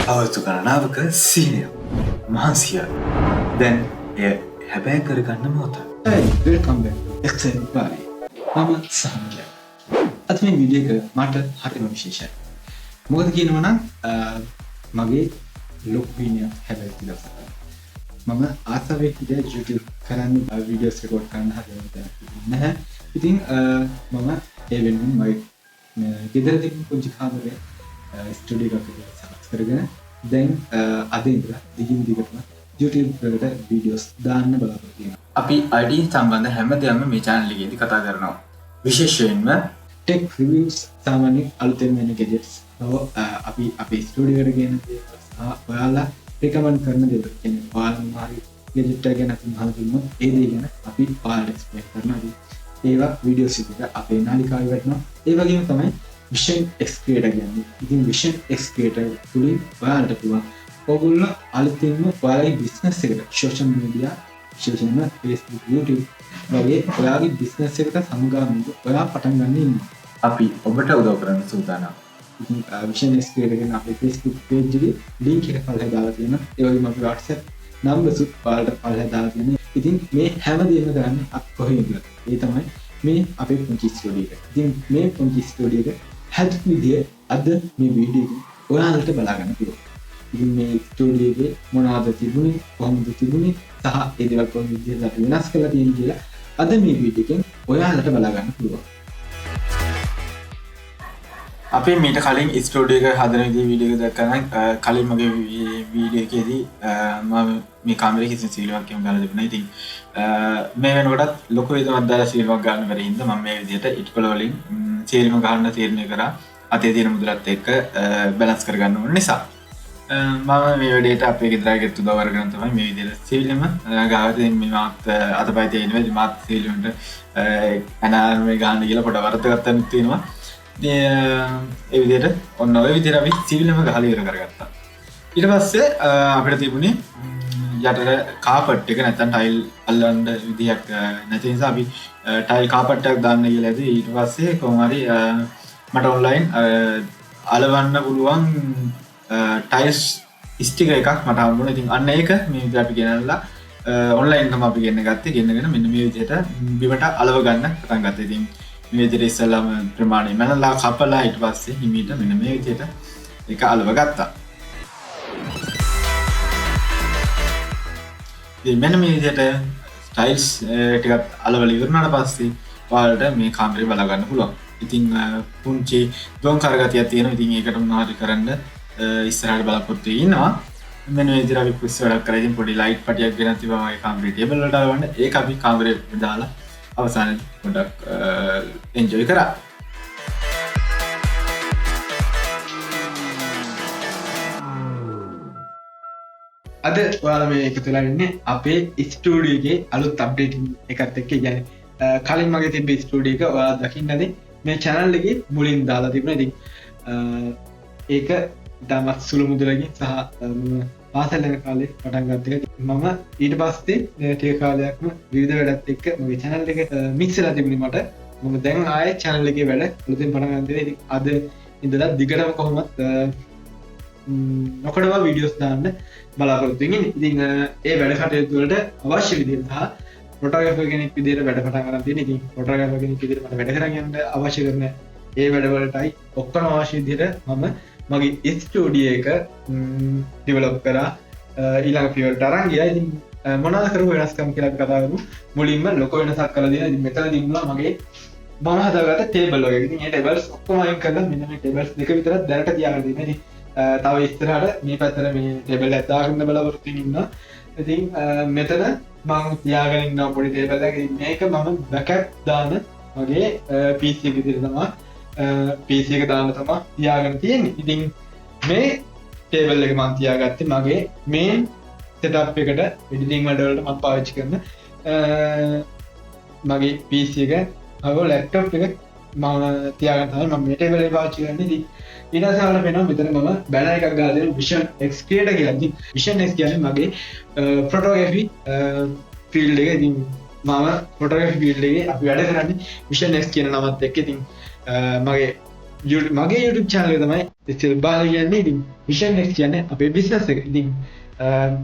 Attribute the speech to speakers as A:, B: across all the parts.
A: අවුරුදු ගණනාවක සීනය මහන්සිය දැන් එය හැබැයි කරගන්න මොහොත.
B: වෙල්කම් බැක් එක්සෙන් බාරි. මම සහනය. අද මේ වීඩියෝ එක මට හරිම විශේෂයි. මොකද කියනවා නම් මගේ ලොකු වීඩියෝ හැබැයි දවසක් මම ආසාවෙන් හිටිය YouTube කරන්න වීඩියෝස් රෙකෝඩ් කරන්න හදන්න නැහැ. ඉතින් මම ඒ වෙනුවෙන් මගේ ගෙදර තිබුණු පුංචි කාමරේ ස්ටුඩියෝ එකකට සකස් කරගෙන දැන් අද ඉඳලා දිගින් දිගටම YouTube වලට වීඩියෝස් දාන්න බලාපොරොත්තු වෙනවා.
A: අපි ID සම්බන්ධ හැමදේම මේ channel එකේදී කතා කරනවා. විශේෂයෙන්ම
B: tech reviews සාමාන්‍ය අලුතෙන් වෙන gadgets අපි අපේ ස්ටුඩියෝ එකට ගෙන දේවල් සහ ඔයාලා recommend කරන දේවල් කියන්නේ ඔයාලා මාරි gadget එක ගැන අපි අහලා දුන්නොත් ඒ දේ ගැන අපි ඔයාලට explain කරනවා. ඒවා වීඩියෝස් එකට අපේ නාලිකාවේ වැටෙනවා. ඒ වගේම තමයි Vision X Creator කියන්නේ. ඉතින් Vision X Creator තුලින් ඔයාලට පුළුවන් ඔයගොල්ලෝ අලුතින්ම ඔයාලගේ business එකට social media විශේෂයෙන්ම Facebook YouTube වගේ ඔයාගේ business එකට සමගාමීව ඔයා පටන් ගන්න ඉන්නේ.
A: අපි ඔබට උදව් කරන්න සූදානම්.
B: ඉතින් Vision X Creator කියන අපේ Facebook page එකේ link එක පල්ලෙහා දාලා තියෙනවා. ඒ වගේම අපේ WhatsApp numbers උත් ඔයාලට පල්ලෙහා දාලා තියෙනවා. ඉතින් මේ හැමදේම කරන්නේ අපි කොහෙන්ද? ඒ තමයි මේ අපේ පුංචි ස්ටුඩියෝ එක. ඉතින් මේ පුංචි ස්ටුඩියෝ එක හැදෙන විදිය අද මේ වීඩියෝ එක ඔයාලට බලා ගන්න පුළුවන්. ඉතින් මේ ස්ටුඩියෝ එකේ මොනවද තිබුණේ, කොහොමද තිබුණේ සහ ඒ දේවල් කොහොම විදිහට අපි වෙනස් කරලා තියෙන්නේ කියලා අද මේ වීඩියෝ එකෙන් ඔයාලට බලා ගන්න පුළුවන්.
A: අපි මීට කලින් ස්ටුඩියෝ එක හදන විදිහ වීඩියෝ එක දැක්කම කලින් මගේ වීඩියෝ එකේදී මම මේ කාමරේ කිසිම සීලයක් කියමු ගන්න දෙන්නේ. ඉතින් මේ වෙනකොටත් ලොකු විදිහක් දාලා සීලයක් ගන්න බැරි හින්දා මම මේ විදිහට ඉට්කොළ වලින් සීලම ගන්න තීරණය කරා. අතේ තියෙන මුදලත් එක්ක බැලන්ස් කරගන්න ඕන නිසා මම මේ වැඩේට අපේ ගෙදරට ගෙතු උදව් කරගෙන තමයි මේ විදිහට සීලෙම ගාවතෙන් මේ මාත් අතපය තියෙන වෙලෙ මාත් සීලෙන්ට අනාරමේ ගන්න කියලා පොඩ වරද ගන්නත් තියෙනවා. ඒ විදිහට ඔන්න ඔය විදිහට අපි සීලෙම ගහලා ඉවර කරගත්තා. ඊට පස්සේ අපිට තිබුණේ යටට කාපට් එක නැත්නම් ටයිල් අල්ලන්න විදිහක් නැති නිසා අපි ටයිල් කාපට් එකක් දාන්න කියලා ඇති. ඊට පස්සේ කොහොම හරි මට ඔන්ලයින් අලවන්න පුළුවන් ටයිල්ස් ස්ටිකර් එකක් මට හම්බුණා. ඉතින් අන්න ඒක මේ විදිහට අපි ගෙනල්ලා ඔන්ලයින් තමයි අපි ගෙන්න ගත්තේ. ගෙන්නගෙන මෙන්න මේ විදිහට බිමට අලව ගන්න පටන් ගත්තා. ඉතින් මේ විදිහට ඉස්සෙල්ලාම ප්‍රමාණය මනලා කපලා ඊට පස්සේ හිමීට මෙන්න මේ විදිහට ඒක අලව ගත්තා. ඉතින් මෙන්න මේ විදිහට ටයිල්ස් ටිකක් අලවලා ඉවරනාට පස්සේ ඔයාලට මේ කාමරේ බලා ගන්න පුළුවන්. ඉතින් පුංචි දොංකර ගතියක් තියෙනවා. ඉතින් ඒකට මොනවද කරන්න ඉස්සරහට බලාපොරොත්තු ඉන්නවා. මෙන්න මේ විදිහට අපි කුස් වැඩක් කරලා ඉතින් පොඩි ලයිට් පටියක් ගෙනත් තිබ්බා මගේ කාමරේ ටේබල් වලට අලවන්න. ඒක අපි කාමරේ දාලා අවසානයේ පොඩක් එන්ජොයි කරා.
B: අද ඔයාලා මේ එකතු වෙලා ඉන්නේ අපේ ස්ටුඩියෝ එකේ අලුත් අප්ඩේටින් එකත් එක්ක. කියන්නේ කලින් මගේ තිබ්බ ස්ටුඩියෝ එක ඔයාලා දකින්න ඇති මේ channel එකේ මුලින් දාලා තිබුණා. ඉතින් ඒක ඊටමත් සුළු මුදලකින් සහ මම පාසල් යන කාලේ පටන් ගත්ත එක. මම ඊට පස්සේ ටික කාලයක්ම විවිධ වැඩත් එක්ක මගේ channel එක මික්ස් වෙලා තිබුණේ මට. මම දැන් ආයේ channel එකේ වැඩ අලුතෙන් පටන් ගන්න දෙන්නේ. ඉතින් අද ඉඳලා දිගටම කොහොමත් නොකඩවා වීඩියෝස් දාන්න බලාපොරොත්තු වෙන්නේ. ඉතින් ඒ වැඩ කටයුතු වලට අවශ්‍ය විදිහට සහ ෆොටෝග්‍රැෆර් කෙනෙක් විදිහට වැඩ පටන් ගන්න තියෙනවා. ඉතින් ෆොටෝග්‍රැෆර් කෙනෙක් විදිහට මට වැඩ කරන් යන්න අවශ්‍ය කරන ඒ වැඩ වලටයි ඔක්කොම අවශ්‍ය විදිහට මම මගේ ස්ටුඩියෝ එක ඩෙවලොප් කරා ඊළඟ පියවරට අරන් ගියා. ඉතින් මොනවද කරපු වෙනස්කම් කියලා අපි කතා කරමු. මුලින්ම ලොකු වෙනසක් කළා දෙනවා. ඉතින් මෙතන තිබුණා මගේ මම හදාගත්ත ටේබල් වගේ. ඉතින් මේ ටේබල්ස් ඔක්කොම අයින් කරලා මෙන්න මේ ටේබල්ස් දෙක විතරක් දැනට තියාගෙන තියෙනවා. ඉතින් තව ඉස්සරහට මේ පැත්තට මේ ටේබල් එකක් දාගන්න බලාපොරොත්තු ඉන්නවා. ඉතින් මෙතන මම තියාගෙන ඉන්නවා පොඩි ටේබල් එකක්. ඉතින් මේක මම බෑකප් දාන මගේ PC එක විදිහට තමයි PC එක දාන්න තමයි තියාගෙන තියෙන්නේ. ඉතින් මේ ටේබල් එක මම තියාගත්තේ මගේ මේන් සෙටප් එකට එඩිටින් වලට මම පාවිච්චි කරන මගේ PC එක අව ලැප්ටොප් එක මම තියාගන්න තමයි මම මේ ටේබල් එක පාවිච්චි කරන්නේ. ඉතින් ඊට පස්සේ අපිට වෙනවා මෙතන මම බැනර් එකක් ගහලා දෙනවා Vision X Creator කියලා. ඉතින් Vision X කියන්නේ මගේ ෆොටෝග්‍රැෆි ෆීල්ඩ් එක. ඉතින් මම ෆොටෝග්‍රැෆි ෆීල්ඩ් එකේ අපි වැඩ කරන්නේ Vision X කියන නමත් එක්ක. ඉතින් මගේ මගේ YouTube channel එක තමයි ඉතින් බාල කියන්නේ ඉතින් Vision Next කියන්නේ අපේ business එක. ඉතින්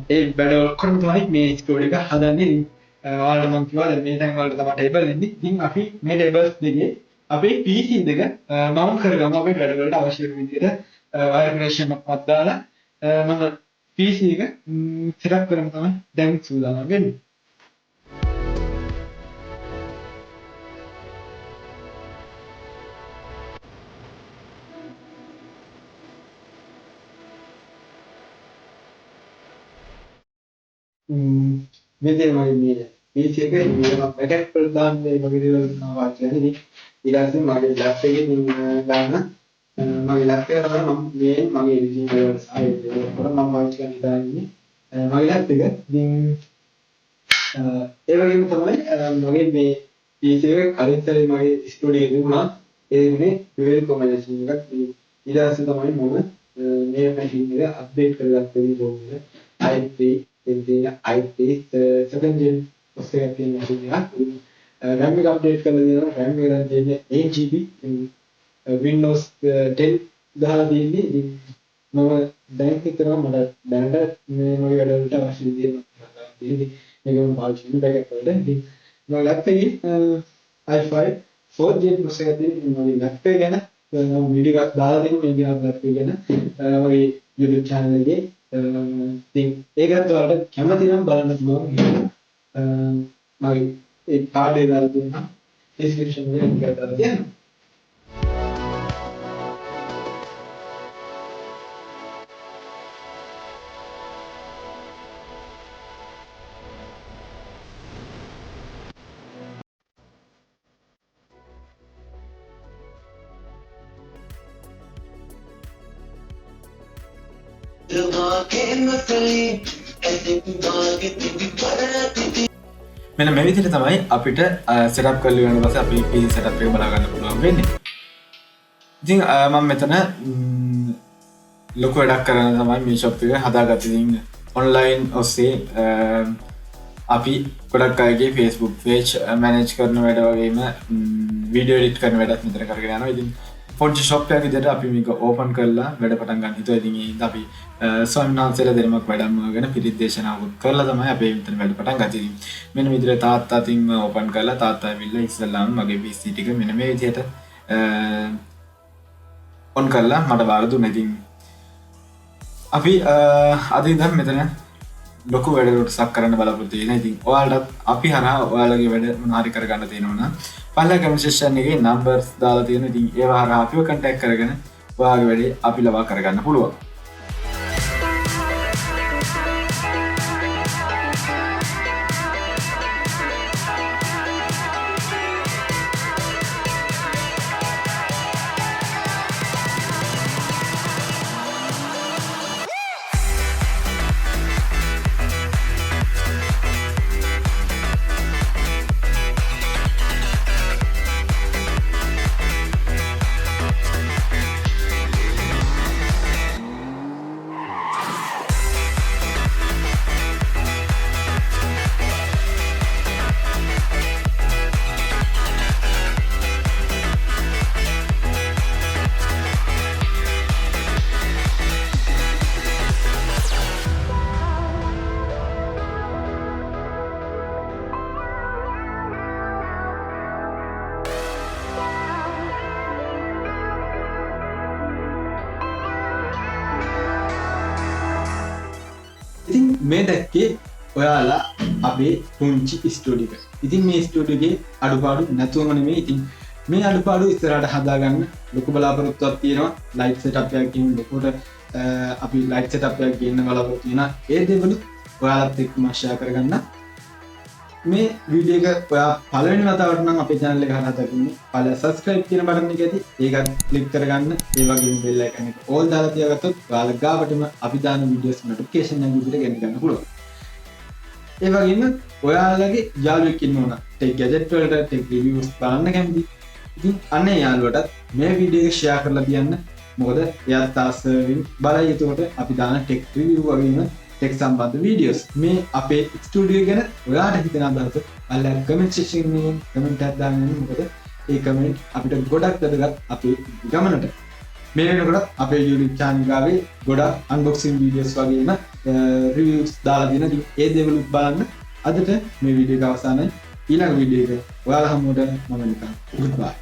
B: ඒ වැඩ ඔක්කොම තමයි මේ ස්ටෝරි එක හදන්නේ. ඉතින් ඔයාලට මම කිව්වා දැන් මේ තැන් වලට තමයි ටේබල් දෙන්නේ. ඉතින් අපි මේ ටේබල්ස් දෙකේ අපේ PC දෙක මවුන්ට් කරගමු අපේ වැඩ වලට අවශ්‍ය වෙන විදිහට වයර් කනෙක්ෂන් එකක් දාලා මම PC එක සෙටප් කරමු තමයි දැන් සූදානම් වෙන්නේ. මෙතන මගේ PC එක මම බෑකප් වල දාන්නේ මගේ දේවල් නාවා කියන්නේ ඉතින් ඊට පස්සේ මගේ ලැප් එකේ දාන්න මගේ ලැප් එක තමයි මගේ එඩිටින් වල ආයෙත් මම පාවිච්චි කරන ඉතින් මගේ ලැප් එක ඉතින් ඒ වගේම තමයි මගේ මේ PC එක කලින් සැරේ මගේ ස්ටුඩියෝ එකේ දුන්නා ඒ ඉන්නේ ඩුවල් කොම්බිනේෂන් එකක් ඊට පස්සේ තමයි මම මේ මැෂින් එක අප්ඩේට් කරගත්තේ ඉතින් i3 India i3 second gen processor තියෙන machine එකක්. RAM එක update කරලා දෙනවා. RAM එක දැන් තියෙන්නේ 8GB. Windows 10 දාලා තියෙන්නේ. ඉතින් මම දැන් හිතනවා මට දැනට මේ මගේ වැඩ වලට අවශ්‍ය විදිහට තියෙන්නේ. මේක මම පාවිච්චි කරන බෑකප් වලට. ඉතින් මම ලැප් එකේ i5 4th gen processor එකක් තියෙන මගේ ලැප් එක ගැන මම වීඩියෝ එකක් දාලා තියෙනවා මේ ගැන ලැප් එක ගැන මගේ YouTube channel එකේ ඉතින් ඒකත් ඔයාලට කැමති නම් බලන්න පුළුවන්. මගේ ඒ කාඩ් එක දාලා දුන්නා description එකේ link එක දාලා තියෙනවා.
A: මෙන්න මේ විදිහට තමයි අපිට සෙටප් කරලා වෙන පස්සේ අපි PC සෙටප් එක බලා ගන්න පුළුවන් වෙන්නේ. ඉතින් මම මෙතන ලොකු වැඩක් කරන්න තමයි මේ shop එක හදාගත්තේ. ඉතින් online ඔස්සේ අපි ගොඩක් අයගේ Facebook page manage කරන වැඩ වගේම video edit කරන වැඩත් මෙතන කරගෙන යනවා. ඉතින් පොඩි shop එකක් විදිහට අපි මේක open කරලා වැඩ පටන් ගන්න හිතුවා. ඉතින් අපි ස්වාමීන් වහන්සේලා දෙනමක් වැඩමගෙන පිරිත් දේශනාවකුත් කරලා තමයි අපි මෙතන වැඩ පටන් ගත්තේ. ඉතින් මෙන්න මේ විදිහට තාත්තා තින් open කරලා තාත්තා ඇවිල්ලා ඉස්සෙල්ලාම මගේ PC ටික මෙන්න මේ විදිහට on කරලා මට බාර දුන්නා. ඉතින් අපි අද ඉඳන් මෙතන ලොකු වැඩ කොටසක් කරන්න බලාපොරොත්තු වෙනවා. ඉතින් ඔයාලටත් අපි හරහා ඔයාලගේ වැඩ මොනවා හරි කරගන්න තියෙනවා නම් පහළ කමෙන්ට් සෙක්ෂන් එකේ නම්බර්ස් දාලා තියෙනවා. ඉතින් ඒවා හරහා අපිව contact කරගෙන ඔයාගේ වැඩේ අපි ලබා කරගන්න පුළුවන්. ඉතින් මේ දැක්කේ ඔයාලා අපේ පුංචි ස්ටුඩියෝ එක. ඉතින් මේ ස්ටුඩියෝ එකේ අඩුපාඩු නැතුවම නෙමෙයි. ඉතින් මේ අඩුපාඩු ඉස්සරහට හදාගන්න ලොකු බලාපොරොත්තුවක් තියෙනවා. ලයිට් සෙටප් එකක් කියන ලොකුට අපි ලයිට් සෙටප් එකක් ගන්න බලාපොරොත්තු වෙනවා. ඒ දේවල් ඔයාලත් එක්කම ෂෙයා කරගන්න. මේ වීඩියෝ එක ඔයා පළවෙනි වතාවට නම් අපේ channel එක හරහා දකින්නේ පළවෙනි subscribe කියන බටන් එක ඇති ඒකත් click කරගන්න. ඒ වගේම bell icon එක all දාලා තියාගත්තොත් ඔයාලා ගාවටම අපි දාන videos notification එක විදිහට ගෙන ගන්න පුළුවන්. ඒ වගේම ඔයාලගේ යාළුවෙක් ඉන්නවා නම් tech gadget වලට tech reviews බලන්න කැමති. ඉතින් අනේ යාළුවටත් මේ වීඩියෝ එක share කරලා තියන්න. මොකද එයාත් ආසවෙන් බලයි. එතකොට අපි දාන tech review වගේම tech සම්බන්ධ videos මේ අපේ ස්ටුඩියෝ ගැන ඔයාට හිතන අදහස අල්ලන් comment section එකේ comment එකක් දාන්න. මොකද
B: ඒ කමෙන්ට් අපිට ගොඩක් වැදගත් අපේ ගමනට. මේ වෙනකොට අපේ YouTube channel එකේ ගොඩක් unboxing videos වගේම reviews දාලා දෙන ඉතින් ඒ දේවල් බලන්න. අදට මේ වීඩියෝ එක අවසానයි. ඊළඟ වීඩියෝ එක ඔයාලා හමුවට මම නිකන් goodbye.